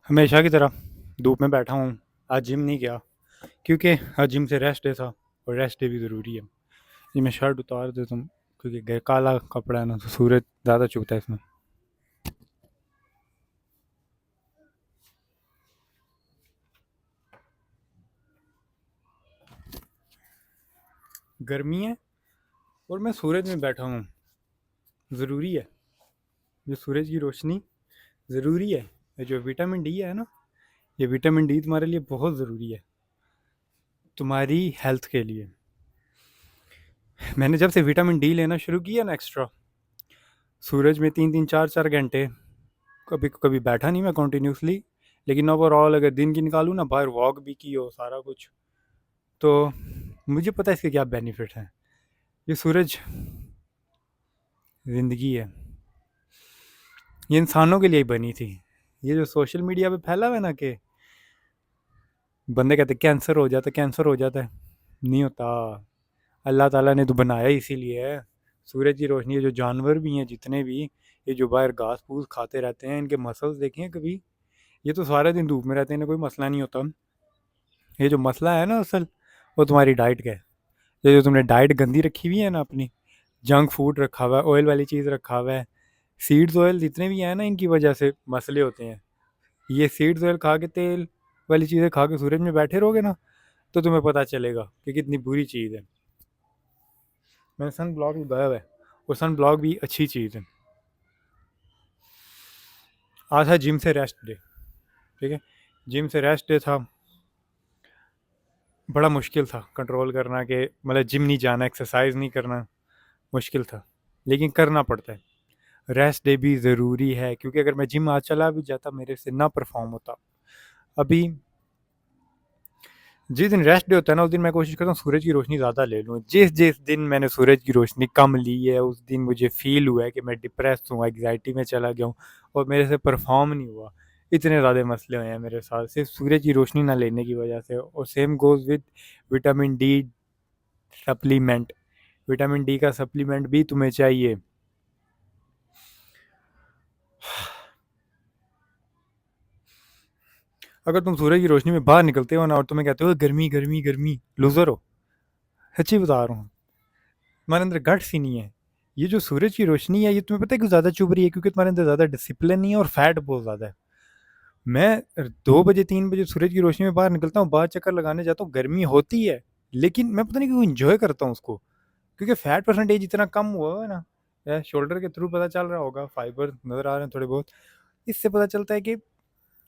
हमेशा की तरह धूप में बैठा हूँ। आज जिम नहीं गया क्योंकि आज जिम से रेस्ट डे था और रेस्ट डे भी ज़रूरी है। ये मैं शर्ट उतार देता हूँ क्योंकि काला कपड़ा है ना, तो सूरज ज़्यादा चुभता है इसमें। गर्मी है और मैं सूरज में बैठा हूँ। ज़रूरी है, जो सूरज की रोशनी ज़रूरी है। ये जो विटामिन डी है ना, ये विटामिन डी तुम्हारे लिए बहुत ज़रूरी है, तुम्हारी हेल्थ के लिए। मैंने जब से विटामिन डी लेना शुरू किया ना एक्स्ट्रा, सूरज में 3-3 4-4 घंटे कभी कभी बैठा नहीं मैं कंटिन्यूसली, लेकिन ओवरऑल अगर दिन की निकालूँ ना, बाहर वॉक भी की हो सारा कुछ, तो मुझे पता है इसके क्या बेनिफिट हैं। ये सूरज ज़िंदगी है, ये इंसानों के लिए ही बनी थी। ये जो सोशल मीडिया पे फैला हुआ है ना कि बंदे कहते कैंसर हो जाता है, कैंसर हो जाता है, नहीं होता। अल्लाह ताला ने तो बनाया ही इसीलिए है। सूरज की रोशनी, ये जो जानवर भी हैं जितने भी, ये जो बाहर घास फूस खाते रहते हैं, इनके मसल्स देखे हैं कभी? ये तो सारे दिन धूप में रहते हैं, इन्हें कोई मसला नहीं होता। ये जो मसला है ना असल, वो तुम्हारी डाइट का है। ये जो तुमने डाइट गंदी रखी हुई है ना अपनी, जंक फूड रखा हुआ है, ऑयल वाली चीज़ रखा हुआ है, सीड्स ऑयल जितने भी हैं ना, इनकी वजह से मसले होते हैं। ये सीड्स ऑयल खा के, तेल वाली चीज़ें खा के सूरज में बैठे रहोगे ना, तो तुम्हें पता चलेगा कि कितनी बुरी चीज़ है। मैंने सन ब्लॉक लगाया हुआ है, और सन ब्लॉक भी अच्छी चीज़ है। आज है जिम से रेस्ट डे, ठीक है। जिम से रेस्ट डे था, बड़ा मुश्किल था कंट्रोल करना कि मतलब जिम नहीं जाना, एक्सरसाइज नहीं करना, मुश्किल था, लेकिन करना पड़ता है। रेस्ट डे भी ज़रूरी है, क्योंकि अगर मैं जिम आज चला भी जाता, मेरे से ना परफॉर्म होता। अभी जिस दिन रेस्ट डे होता है ना, उस दिन मैं कोशिश करता हूँ सूरज की रोशनी ज़्यादा ले लूँ। जिस जिस दिन मैंने सूरज की रोशनी कम ली है, उस दिन मुझे फील हुआ है कि मैं डिप्रेस हूँ, एग्जाइटी में चला गया हूँ, और मेरे से परफॉर्म नहीं हुआ। इतने ज़्यादा मसले हुए हैं मेरे साथ सिर्फ सूरज की रोशनी ना लेने की वजह से। और same goes with vitamin D supplement. Vitamin D का सप्लीमेंट भी तुम्हें चाहिए। अगर तुम सूरज की रोशनी में बाहर निकलते हो ना, और तुम्हें कहते हो गर्मी गर्मी गर्मी, लूज़र हो। सच्ची बता रहा हूँ, तुम्हारे अंदर गट्स ही नहीं है। ये जो सूरज की रोशनी है, ये तुम्हें पता है क्यों ज़्यादा चुभ रही है? क्योंकि तुम्हारे अंदर ज़्यादा डिसिप्लिन नहीं है और फैट बहुत ज़्यादा है। मैं 2 बजे 3 बजे सूरज की रोशनी में बाहर निकलता हूँ, बाहर चक्कर लगाने जाता हूँ, गर्मी होती है, लेकिन मैं पता नहीं क्यों इंजॉय करता हूँ उसको। क्योंकि फैट परसेंटेज इतना कम हुआ है ना, या शोल्डर के थ्रू पता चल रहा होगा, फाइबर नज़र आ रहे हैं थोड़े बहुत। इससे पता चलता है कि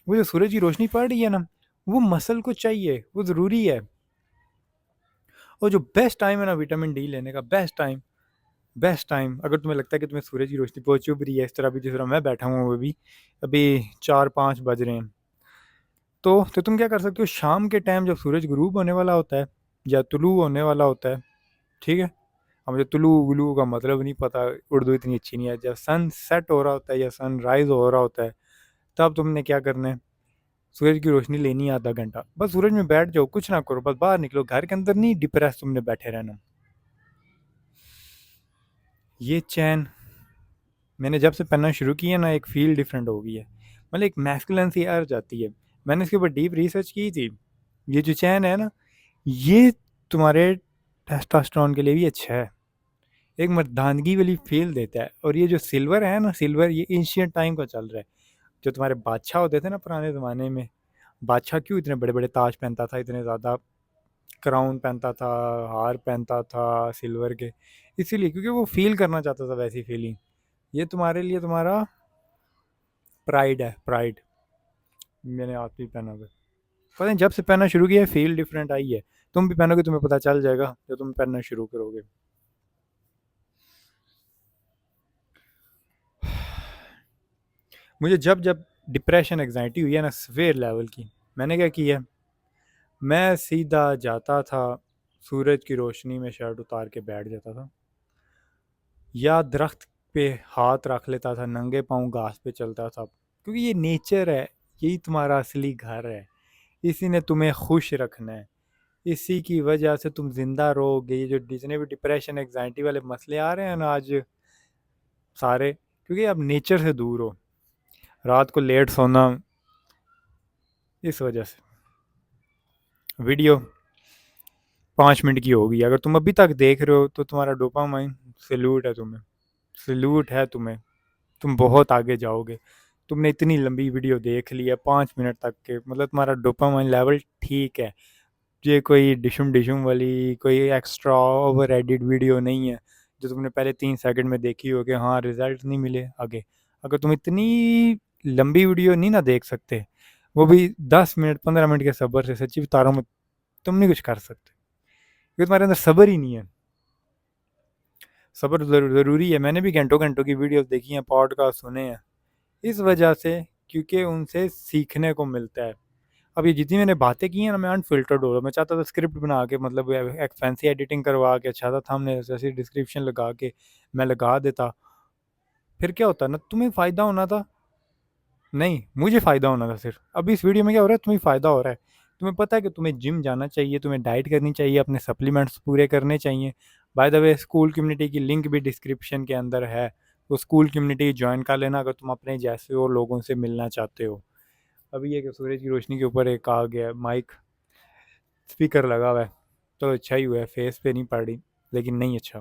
वो जो सूरज की रोशनी पड़ रही है ना, वो मसल को चाहिए, वो ज़रूरी है। और जो बेस्ट टाइम है ना विटामिन डी लेने का, बेस्ट टाइम अगर तुम्हें लगता है कि तुम्हें सूरज की रोशनी बहुत चुभ रही है, इस तरह भी जिस तरह मैं बैठा हूँ, वो भी अभी 4-5 बज रहे हैं, तो तुम क्या कर सकते हो? शाम के टाइम जब सूरज गुरूब होने वाला होता है या तुलू होने वाला होता है, ठीक है। अब मुझे तुलू गुलू का मतलब नहीं पता, उर्दू इतनी अच्छी नहीं है। जब सन सेट हो रहा होता है या सन राइज हो रहा होता है, तब तुमने क्या करना है? सूरज की रोशनी लेनी है, आधा घंटा बस सूरज में बैठ जाओ, कुछ ना करो, बस बाहर निकलो, घर के अंदर नहीं डिप्रेस तुमने बैठे रहना। ये चैन मैंने जब से पहनना शुरू किया ना, एक फील डिफरेंट हो गई है, मतलब एक मैस्कुलिन सी अर्ज आती है। मैंने इसके ऊपर डीप रिसर्च की थी। ये जो चैन है ना, ये तुम्हारे टेस्टोस्टेरोन के लिए भी अच्छा है, एक मर्दानगी वाली फील देता है। और ये जो सिल्वर है ना, सिल्वर ये एंशियंट टाइम का चल रहा है। जो तुम्हारे बादशाह होते थे ना पुराने ज़माने में, बादशाह क्यों इतने बड़े बड़े ताज पहनता था, इतने ज़्यादा क्राउन पहनता था, हार पहनता था सिल्वर के? इसीलिए क्योंकि वो फील करना चाहता था वैसी फीलिंग। ये तुम्हारे लिए तुम्हारा प्राइड है, प्राइड। मैंने आप भी पहना हुआ है, पता नहीं जब से पहनना शुरू किया फील डिफरेंट आई है। तुम भी पहनोगे, तुम्हें पता चल जाएगा जब तुम पहनना शुरू करोगे। मुझे जब जब डिप्रेशन एग्जाइटी हुई है ना, सवेर लेवल की, मैंने क्या किया? मैं सीधा जाता था, सूरज की रोशनी में शर्ट उतार के बैठ जाता था, या दरख्त पे हाथ रख लेता था, नंगे पाँव घास पे चलता था, क्योंकि ये नेचर है, यही तुम्हारा असली घर है, इसी ने तुम्हें खुश रखना है, इसी की वजह से तुम ज़िंदा रहोगे। ये जो जितने भी डिप्रेशन एग्जाइटी वाले मसले आ रहे हैं ना आज सारे, क्योंकि आप नेचर से दूर हो। रात को लेट सोना, इस वजह से वीडियो 5 मिनट की होगी, अगर तुम अभी तक देख रहे हो तो तुम्हारा डोपामाइन सैल्यूट है तुम्हें, सैल्यूट है तुम्हें, तुम बहुत आगे जाओगे। तुमने इतनी लंबी वीडियो देख ली है 5 मिनट तक के, मतलब तुम्हारा डोपामाइन लेवल ठीक है। ये कोई डिशुम डिशुम वाली कोई एक्स्ट्रा ओवर एडिट वीडियो नहीं है जो तुमने पहले 3 सेकंड में देखी हो कि हाँ रिजल्ट नहीं मिले आगे। अगर तुम इतनी लंबी वीडियो नहीं ना देख सकते, वो भी 10 मिनट 15 मिनट के सब्र से, सच्ची बता रहा हूँ मैं, तुम नहीं कुछ कर सकते क्योंकि तुम्हारे अंदर सब्र ही नहीं है। सब्र ज़रूरी है। मैंने भी घंटों घंटों की वीडियोस देखी हैं, पॉडकास्ट सुने हैं, इस वजह से क्योंकि उनसे सीखने को मिलता है। अब ये जितनी मैंने बातें की हैं ना, मैं अनफिल्टर्ड हो रहा हूँ। मैं चाहता था स्क्रिप्ट बना के, मतलब एक फैंसी एडिटिंग करवा के, अच्छा था थंबनेल जैसी डिस्क्रिप्शन लगा के मैं लगा देता, फिर क्या होता ना, तुम्हें फ़ायदा होना था, नहीं मुझे फ़ायदा होना था सिर्फ। अब इस वीडियो में क्या हो रहा है, तुम्हें फ़ायदा हो रहा है। तुम्हें पता है कि तुम्हें जिम जाना चाहिए, तुम्हें डाइट करनी चाहिए, अपने सप्लीमेंट्स पूरे करने चाहिए। By the way school community की लिंक भी डिस्क्रिप्शन के अंदर है, तो स्कूल कम्युनिटी ज्वाइन कर लेना अगर तुम अपने जैसे और लोगों से मिलना चाहते हो। अभी ये कि सूरज की रोशनी के ऊपर एक आ गया माइक स्पीकर लगा हुआ है, तो अच्छा ही हुआ है, फेस पे नहीं पड़ रही, लेकिन नहीं अच्छा,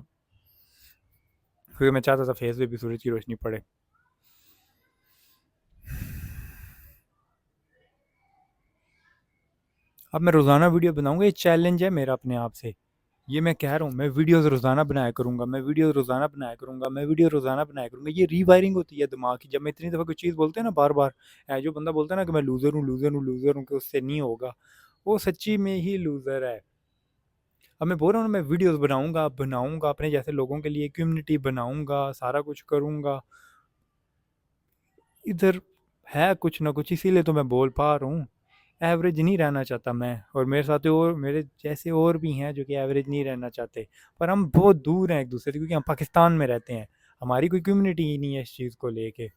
क्योंकि मैं चाहता था फेस पे भी सूरज की रोशनी पड़े। अब मैं रोज़ाना वीडियो बनाऊंगा, ये चैलेंज है मेरा अपने आप से। ये मैं कह रहा हूँ, मैं वीडियोस रोज़ाना बनाया करूँगा, मैं वीडियो रोज़ाना बनाया करूँगा, मैं वीडियो रोज़ाना बनाया करूँगा। ये रीवायरिंग होती है दिमाग की। जब मैं इतनी दफ़ा कोई चीज़ बोलते हैं ना बार बार, जो बंदा बोलता है ना कि मैं लूज़र हूँ लूज़र हूँ लूज़र हूँ, कि उससे नहीं होगा, वो सच्ची में ही लूज़र है। अब मैं बोल रहा हूँ ना, मैं वीडियोस बनाऊंगा बनाऊंगा अपने जैसे लोगों के लिए, कम्युनिटी बनाऊंगा, सारा कुछ करूंगा। इधर है कुछ ना कुछ, इसीलिए तो मैं बोल पा रहा हूँ। एवरेज नहीं रहना चाहता मैं, और मेरे साथ और मेरे जैसे और भी हैं जो कि एवरेज नहीं रहना चाहते, पर हम बहुत दूर हैं एक दूसरे से, क्योंकि हम पाकिस्तान में रहते हैं, हमारी कोई कम्युनिटी ही नहीं है इस चीज़ को लेके।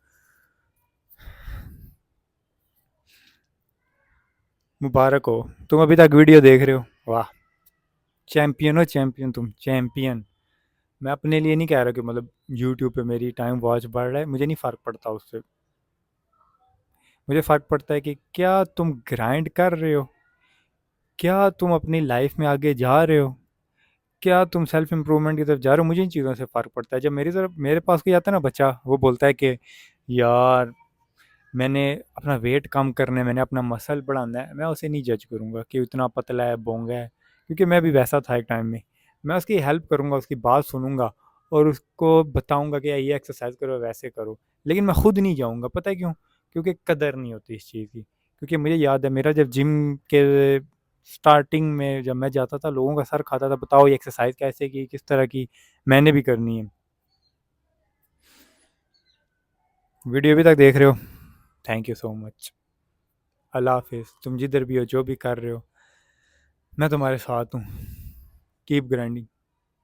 मुबारक हो, तुम अभी तक वीडियो देख रहे हो, वाह, चैम्पियन हो, चैम्पियन, तुम चैम्पियन। मैं अपने लिए नहीं कह रहा कि मतलब यूट्यूब पे मेरी टाइम वॉच बढ़ रहा है, मुझे नहीं फ़र्क पड़ता उससे। मुझे फ़र्क पड़ता है कि क्या तुम ग्राइंड कर रहे हो, क्या तुम अपनी लाइफ में आगे जा रहे हो, क्या तुम सेल्फ इम्प्रूवमेंट की तरफ जा रहे हो। मुझे इन चीज़ों से फ़र्क पड़ता है। जब मेरी तरफ मेरे पास कोई आता है ना बच्चा, वो बोलता है कि यार मैंने अपना वेट कम करना है, मैंने अपना मसल बढ़ाना है, मैं उसे नहीं जज करूँगा कि इतना पतला है, बोंगा है, क्योंकि मैं भी वैसा था एक टाइम में। मैं उसकी हेल्प करूँगा, उसकी बात सुनूँगा और उसको बताऊँगा कि ये एक्सरसाइज करो, वैसे करो, लेकिन मैं खुद नहीं जाऊँगा। पता है क्यों? क्योंकि कदर नहीं होती इस चीज़ की। क्योंकि मुझे याद है मेरा जब जिम के स्टार्टिंग में जब मैं जाता था, लोगों का सर खाता था, बताओ ये एक्सरसाइज कैसे की, किस तरह की, मैंने भी करनी है। वीडियो अभी तक देख रहे हो, थैंक यू सो मच। अल्लाह हाफिज़। तुम जिधर भी हो, जो भी कर रहे हो, मैं तुम्हारे साथ हूँ। Keep grinding.